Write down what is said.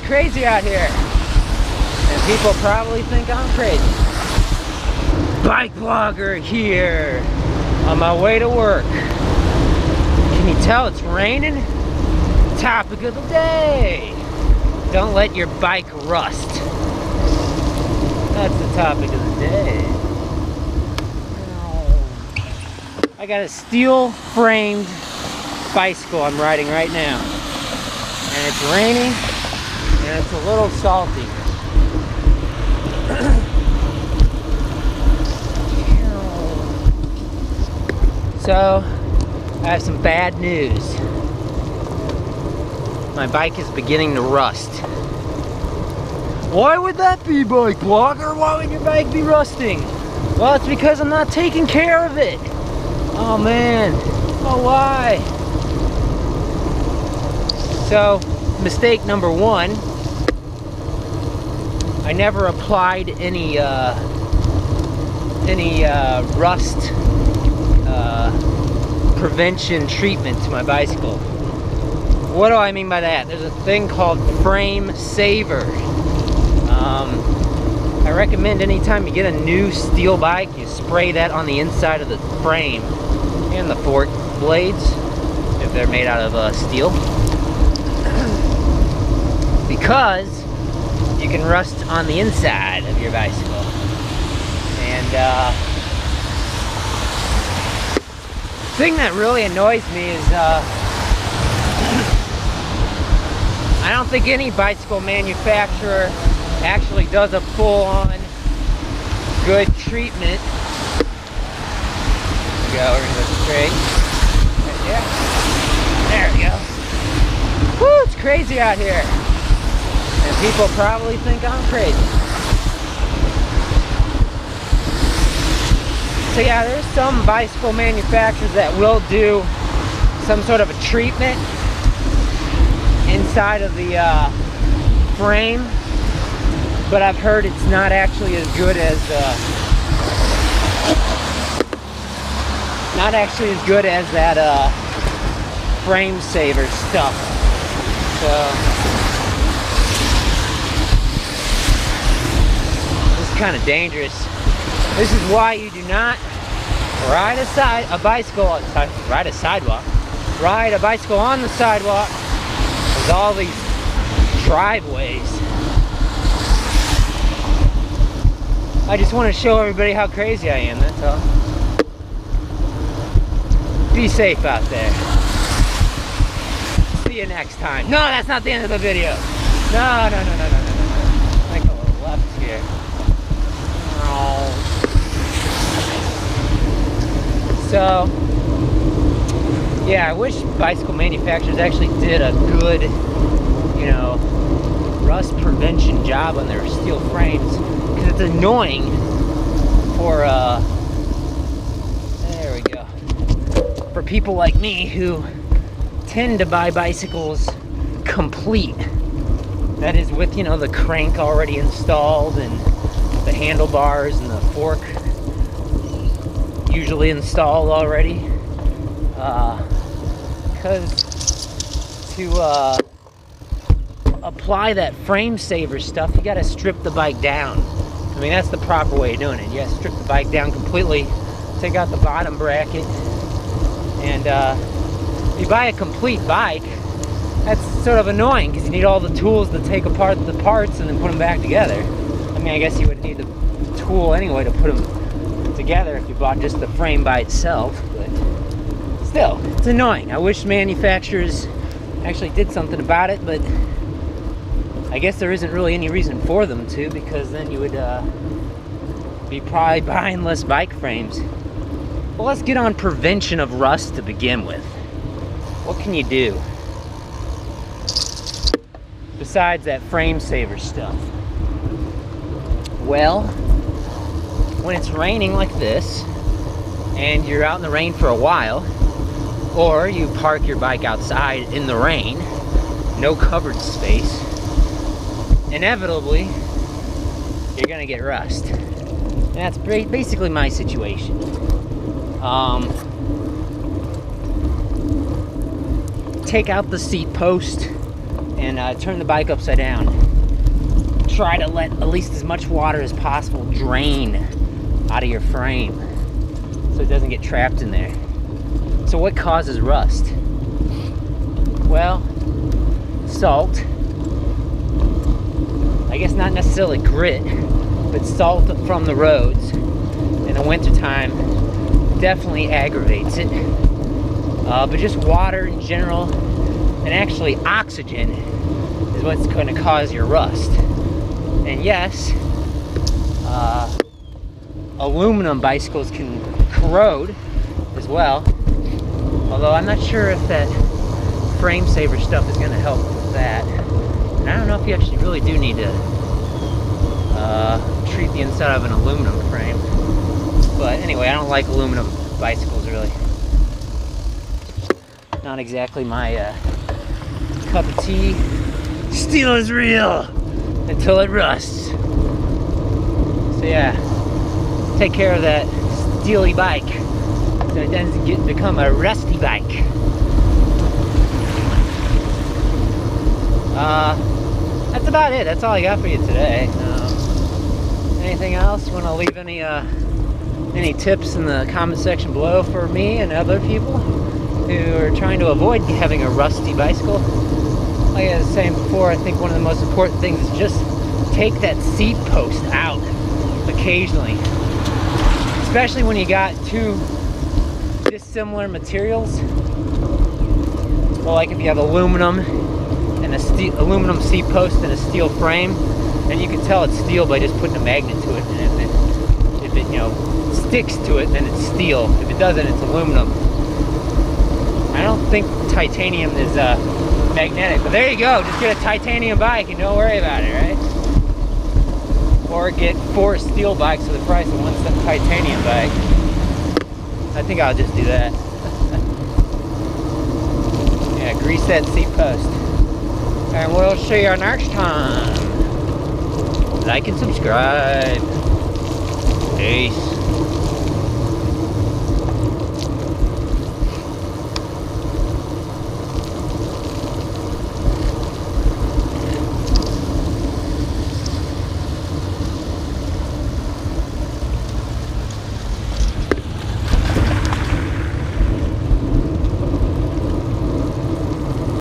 crazy out here. And people probably think I'm crazy. BikeBlogger here on my way to work. Can you tell it's raining? Topic of the day. Don't let your bike rust. That's the topic of the day. I got a steel framed bicycle I'm riding right now. And it's raining and it's a little salty. So, I have some bad news. My bike is beginning to rust. Why would that be, BikeBlogger? Why would your bike be rusting? Well, it's because I'm not taking care of it. Oh man, oh why? So, mistake number one, I never applied any rust prevention treatment to my bicycle. What do I mean by that? There's a thing called frame saver. I recommend anytime you get a new steel bike, you spray that on the inside of the frame and the fork blades, if they're made out of steel. Because you can rust on the inside of your bicycle. And the thing that really annoys me is I don't think any bicycle manufacturer actually does a full-on good treatment. We're gonna go straight. Yeah. There we go. Woo, it's crazy out here. And people probably think I'm crazy. So yeah, there's some bicycle manufacturers that will do some sort of a treatment inside of the frame, but I've heard it's not actually as good as that frame saver stuff. So this is kind of dangerous. This is why you do not ride a bicycle on the sidewalk. There's all these driveways. I just want to show everybody how crazy I am, that's all. Be safe out there. See you next time. No, that's not the end of the video. No. I go left here. Oh. So, yeah, I wish bicycle manufacturers actually did a good, rust prevention job on their steel frames, because it's annoying for, there we go, for people like me who tend to buy bicycles complete. That is with, the crank already installed and the handlebars and the fork usually installed already. Because to apply that frame saver stuff, you gotta strip the bike down. I mean, that's the proper way of doing it. You gotta strip the bike down completely, take out the bottom bracket, and if you buy a complete bike, that's sort of annoying because you need all the tools to take apart the parts and then put them back together. I mean, I guess you would need the tool anyway to put them together if you bought just the frame by itself, but still, it's annoying. I wish manufacturers actually did something about it, but I guess there isn't really any reason for them to, because then you would be probably buying less bike frames. Well, let's get on prevention of rust to begin with. What can you do besides that frame saver stuff? Well, when it's raining like this, and you're out in the rain for a while, or you park your bike outside in the rain, no covered space, inevitably, you're gonna get rust. And that's basically my situation. Take out the seat post and turn the bike upside down. Try to let at least as much water as possible drain out of your frame so it doesn't get trapped in there. So what causes rust? Well, salt. I guess not necessarily grit, but salt from the roads in the wintertime definitely aggravates it. But just water in general, and actually oxygen, is what's going to cause your rust. And yes, aluminum bicycles can corrode as well, although I'm not sure if that frame saver stuff is going to help with that. And I don't know if you actually really do need to treat the inside of an aluminum frame. But anyway, I don't like aluminum bicycles really. Not exactly my cup of tea. Steel is real until it rusts. So yeah, take care of that steely bike so it doesn't become a rusty bike. That's about it. That's all I got for you today. Anything else? You want to leave any tips in the comment section below for me and other people who are trying to avoid having a rusty bicycle? Like I was saying before, I think one of the most important things is just take that seat post out occasionally. Especially when you got two dissimilar materials. Well, like if you have aluminum and aluminum seat post and a steel frame, and you can tell it's steel by just putting a magnet to it. And if it you know sticks to it, then it's steel. If it doesn't, it's aluminum. I don't think titanium is magnetic, but there you go. Just get a titanium bike and don't worry about it, right? Or get 4 steel bikes for the price of one titanium bike. I think I'll just do that. Yeah, grease that seat post. And we'll see you next time. Like and subscribe. Peace.